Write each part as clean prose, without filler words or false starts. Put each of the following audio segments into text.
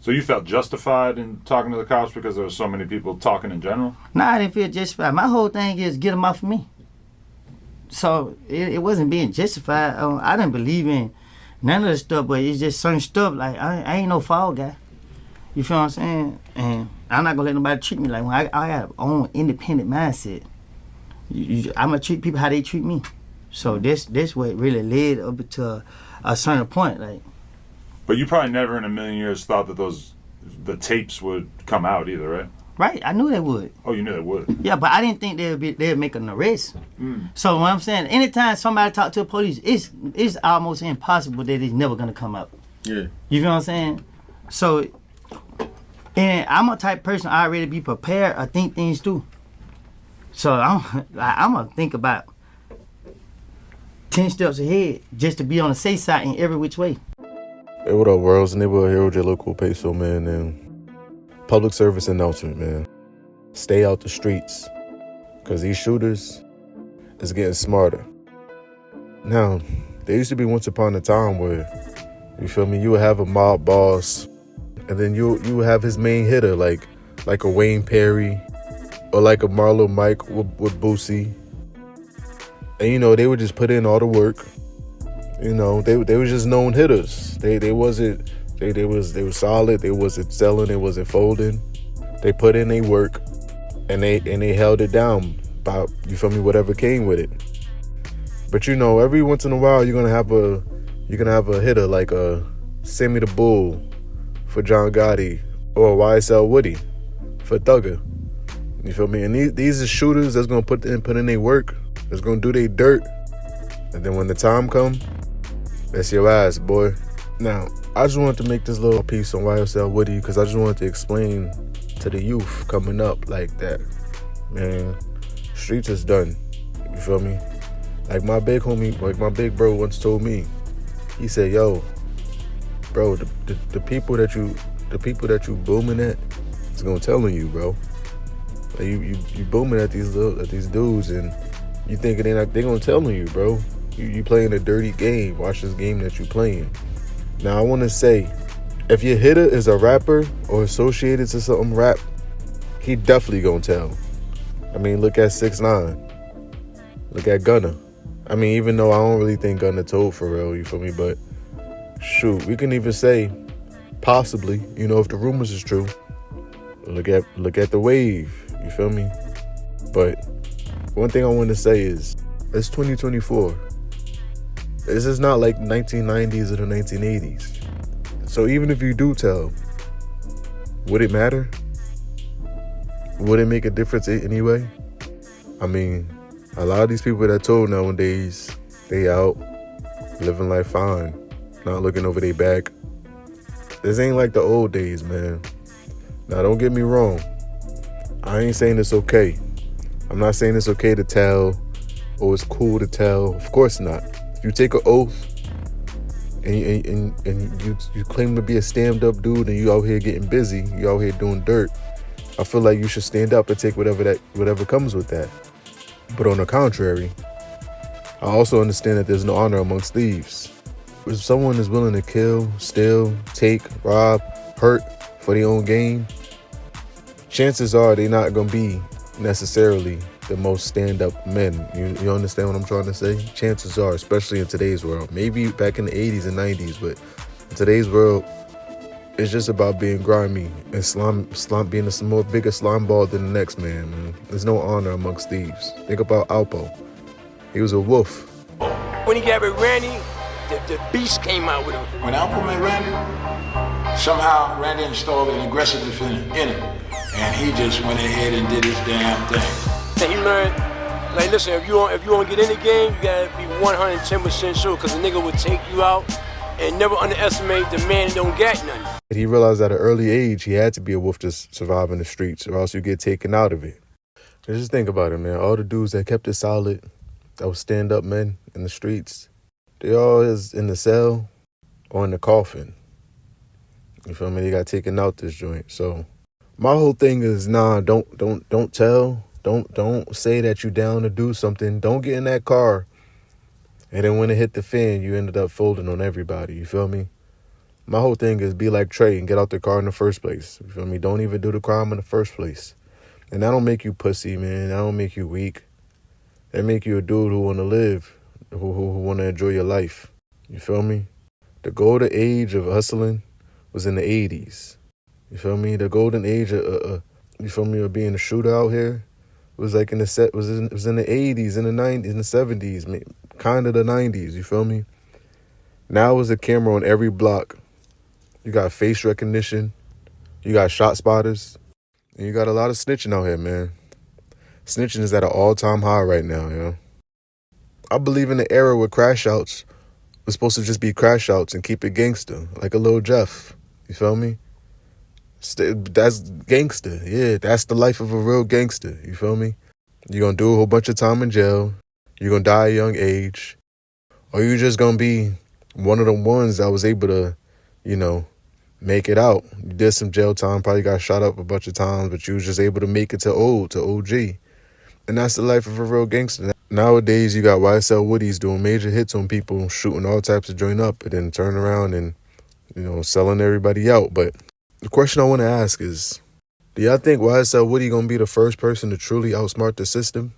So you felt justified in talking to the cops because there were so many people talking in general? Nah, I didn't feel justified. My whole thing is get them off of me. So it wasn't being justified. I didn't believe in none of the stuff, but it's just certain stuff. Like, I ain't no fall guy. You feel what I'm saying? And I'm not going to let nobody treat me like one. I got an own independent mindset. I'm going to treat people how they treat me. So this what really led up to a certain point. Like, but you probably never in a million years thought that the tapes would come out either, right? Right, I knew they would. Oh, you knew they would? Yeah, but I didn't think they'd make an arrest. So what I'm saying, anytime somebody talk to the police, it's almost impossible that it's never gonna come out. Yeah. You feel what I'm saying? So, and I'm a type of person I already be prepared. I think things through. So I'm gonna think about 10 steps ahead just to be on the safe side in every which way. Hey, what up, world? It's neighborhood hero, J. Local Peso, man, and public service announcement, man. Stay out the streets, because these shooters is getting smarter. Now, there used to be once upon a time where, you feel me, you would have a mob boss, and then you would have his main hitter, like a Wayne Perry, or like a Marlo Mike with Boosie. And, you know, they would just put in all the work. You know, they were just known hitters. They were solid. They wasn't selling. They wasn't folding. They put in their work, and they held it down by, you feel me, whatever came with it. But you know, every once in a while you're gonna have a hitter like a Sammy the Bull for John Gotti or YSL Woody for Thugger. You feel me? And these are shooters that's gonna put in their work. That's gonna do their dirt. And then when the time come, that's your ass, boy. Now, I just wanted to make this little piece on YSL Woody because I just wanted to explain to the youth coming up like that. Man, streets is done. You feel me? Like my big homie, like my big bro once told me, he said, yo, bro, the people that you booming at is gonna tell on you, bro. Like you booming at these dudes and you thinking they gonna tell on you, bro. You playing a dirty game. Watch this game that you playing. Now I want to say, if your hitter is a rapper or associated to something rap, he definitely gonna tell. I mean, look at 6ix9ine. Look at Gunna. I mean, even though I don't really think Gunna told for real, you feel me? But shoot, we can even say possibly, you know, if the rumors is true. Look at the wave. You feel me? But one thing I want to say is, it's 2024. This is not like 1990s or the 1980s. So even if you do tell, would it matter? Would it make a difference anyway? I mean, a lot of these people that told nowadays, they out, living life fine, not looking over their back. This ain't like the old days, man. Now, don't get me wrong. I ain't saying it's okay. I'm not saying it's okay to tell or it's cool to tell. Of course not. If you take an oath and you claim to be a stand-up dude and you out here getting busy, you out here doing dirt, I feel like you should stand up and take whatever comes with that. But on the contrary, I also understand that there's no honor amongst thieves. If someone is willing to kill, steal, take, rob, hurt for their own gain, chances are they're not going to be necessarily the most stand-up men. You understand what I'm trying to say? Chances are, especially in today's world. Maybe back in the 80s and 90s, but in today's world, it's just about being grimy and slime being a bigger slime ball than the next man. There's no honor amongst thieves. Think about Alpo. He was a wolf. When he got with Randy, the beast came out with him. When Alpo met Randy, somehow Randy installed an aggressiveness in him. And he just went ahead and did his damn thing. And he learned, like, listen, if you want to get in the game, you gotta be 110% sure, because the nigga would take you out, and never underestimate the man that don't got nothing. He realized at an early age he had to be a wolf to survive in the streets, or else you get taken out of it. And just think about it, man. All the dudes that kept it solid, that was stand-up men in the streets, they all is in the cell or in the coffin. You feel me? They got taken out this joint. So my whole thing is, nah, don't tell. Don't say that you down to do something. Don't get in that car. And then when it hit the fan, you ended up folding on everybody. You feel me? My whole thing is be like Trey and get out the car in the first place. You feel me? Don't even do the crime in the first place. And that don't make you pussy, man. That don't make you weak. That make you a dude who want to live, who want to enjoy your life. You feel me? The golden age of hustling was in the 80s. You feel me? The golden age of you feel me, of being a shooter out here was like in the it was in the 80s, in the 90s, in the 70s, kind of the 90s. You feel me? Now there's a camera on every block. You got face recognition. You got shot spotters. And you got a lot of snitching out here, man. Snitching is at an all-time high right now, you know? I believe in the era where crash outs was supposed to just be crash outs and keep it gangster, like a Lil Jeff. You feel me? That's gangster. Yeah, that's the life of a real gangster. You feel me? You're going to do a whole bunch of time in jail. You're going to die at a young age. Or you're just going to be one of the ones that was able to, you know, make it out. You did some jail time, probably got shot up a bunch of times, but you was just able to make it to OG. And that's the life of a real gangster. Nowadays, you got YSL Woodies doing major hits on people, shooting all types of joint up, and then turn around and, you know, selling everybody out. But the question I want to ask is, do y'all think YSL Woody going to be the first person to truly outsmart the system?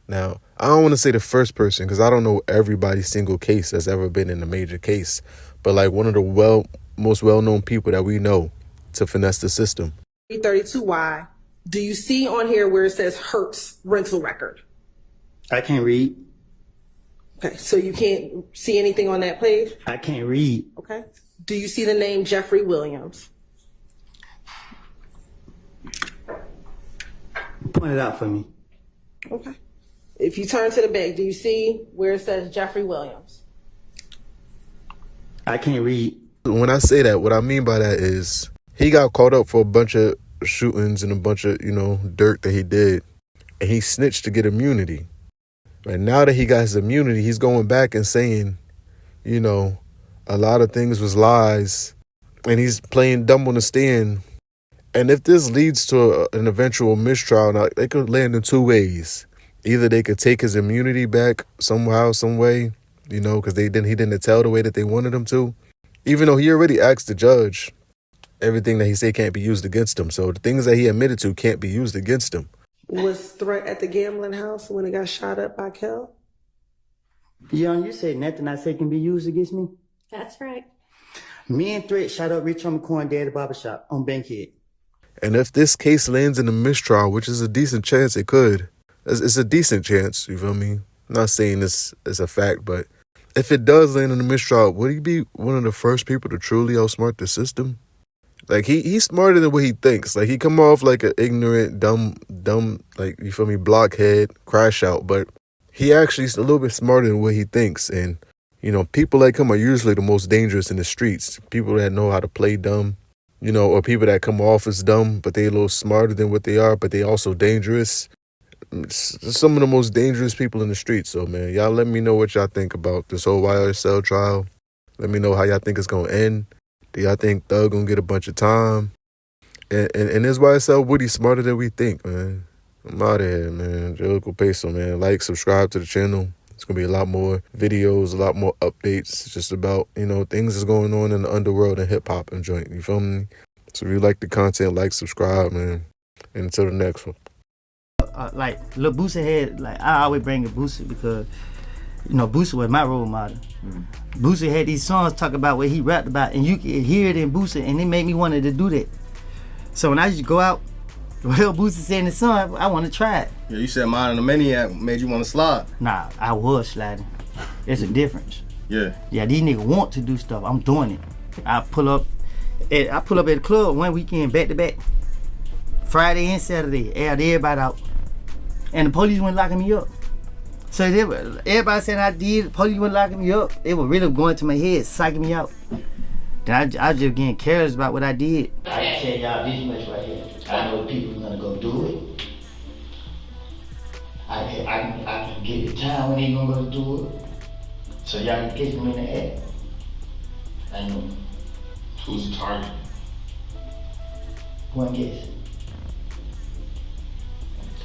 Now, I don't want to say the first person because I don't know everybody's single case that's ever been in a major case. But like one of the most well-known people that we know to finesse the system. 32Y, do you see on here where it says Hertz rental record? I can't read. Okay, so you can't see anything on that page? I can't read. Okay. Do you see the name Jeffrey Williams? Point it out for me. Okay. If you turn to the back, do you see where it says Jeffrey Williams? I can't read. When I say that, what I mean by that is he got caught up for a bunch of shootings and a bunch of, you know, dirt that he did. And he snitched to get immunity. And now that he got his immunity, he's going back and saying, you know, a lot of things was lies. And he's playing dumb on the stand. And if this leads to an eventual mistrial, now, they could land in two ways. Either they could take his immunity back somehow, some way, you know, because he didn't tell the way that they wanted him to. Even though he already asked the judge, everything that he said can't be used against him. So the things that he admitted to can't be used against him. Was Threat at the gambling house when it got shot up by Kel? Young, you said nothing I say can be used against me? That's right. Me and Threat shot up Rich on McCoy Daddy Barbershop on Bankhead. And if this case lands in a mistrial, which is a decent chance it could, it's a decent chance, you feel me? I'm not saying this is a fact, but if it does land in a mistrial, would he be one of the first people to truly outsmart the system? Like, he's smarter than what he thinks. Like, he come off like an ignorant, dumb, like, you feel me, blockhead, crash out. But he actually is a little bit smarter than what he thinks. And, you know, people like him are usually the most dangerous in the streets. People that know how to play dumb, you know, or people that come off as dumb, but they a little smarter than what they are, but they also dangerous. Some of the most dangerous people in the streets. So, man, y'all let me know what y'all think about this whole YSL trial. Let me know how y'all think it's going to end. Do y'all think Thug going to get a bunch of time? And is YSL Woody smarter than we think, man? I'm out of here, man. Jericho Peso, man. Like, subscribe to the channel. It's going to be a lot more videos, a lot more updates. Just about, you know, things that's going on in the underworld and hip-hop and joint. You feel me? So if you like the content, like, subscribe, man. And until the next one. Like Lil Boosie had, like I always bring a Boosie because, you know, Boosie was my role model. Boosie had these songs talk about what he rapped about, and you could hear it in Boosie, and it made me wanted to do that. So when I used to go out, Lil Boosie saying the song, I want to try it. Yeah, you said Mine and the Maniac made you want to slide. Nah, I was sliding. There's a difference. Yeah. Yeah, these niggas want to do stuff. I'm doing it. I pull up at the club one weekend back to back, Friday and Saturday. Had everybody out. And the police weren't locking me up. So everybody said I did, the police weren't locking me up. They were really going to my head, psyching me out. Then I just getting careless about what I did. I can tell y'all this much right here. I know the people gonna go do it. I can get the time when they gonna go do it. So y'all can catch them in the act. I know. Who's the target? One guess.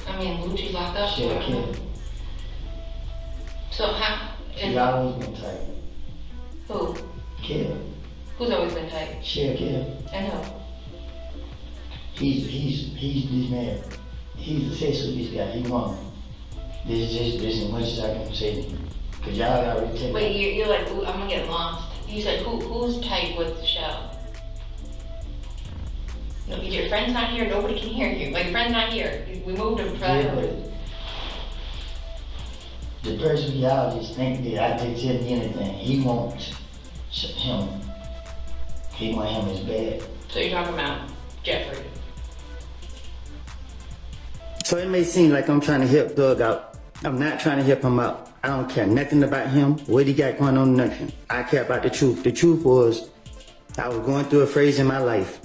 I mean, Gucci's locked up. Shit, Kim. So how? She always been tight. Who? Kim. Who's always been tight? Sheriff, yeah. And who? He's this man. He's obsessed with this guy. He won. This is as much as I can say. Cause y'all already taken. Wait, you're like, ooh, I'm gonna get lost. You said who's tight with Shell? No, because your friend's not here. Nobody can hear you. Like your friend's not here. We moved him for that Yeah, purpose. but the person y'all just think that I can tell me anything. He wants him. He want him as bad. So you're talking about Jeffrey. So it may seem like I'm trying to help Doug out. I'm not trying to help him out. I don't care nothing about him, what he got going on, nothing. I care about the truth. The truth was, I was going through a phase in my life,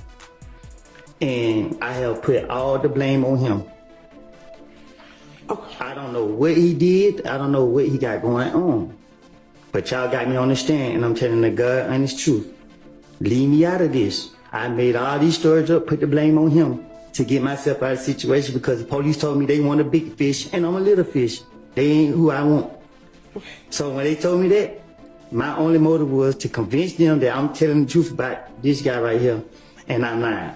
and I have put all the blame on him. I don't know what he did. I don't know what he got going on. But y'all got me on the stand, and I'm telling the God honest truth. Leave me out of this. I made all these stories up, put the blame on him to get myself out of the situation because the police told me they want a big fish, and I'm a little fish. They ain't who I want. So when they told me that, my only motive was to convince them that I'm telling the truth about this guy right here, and I'm lying.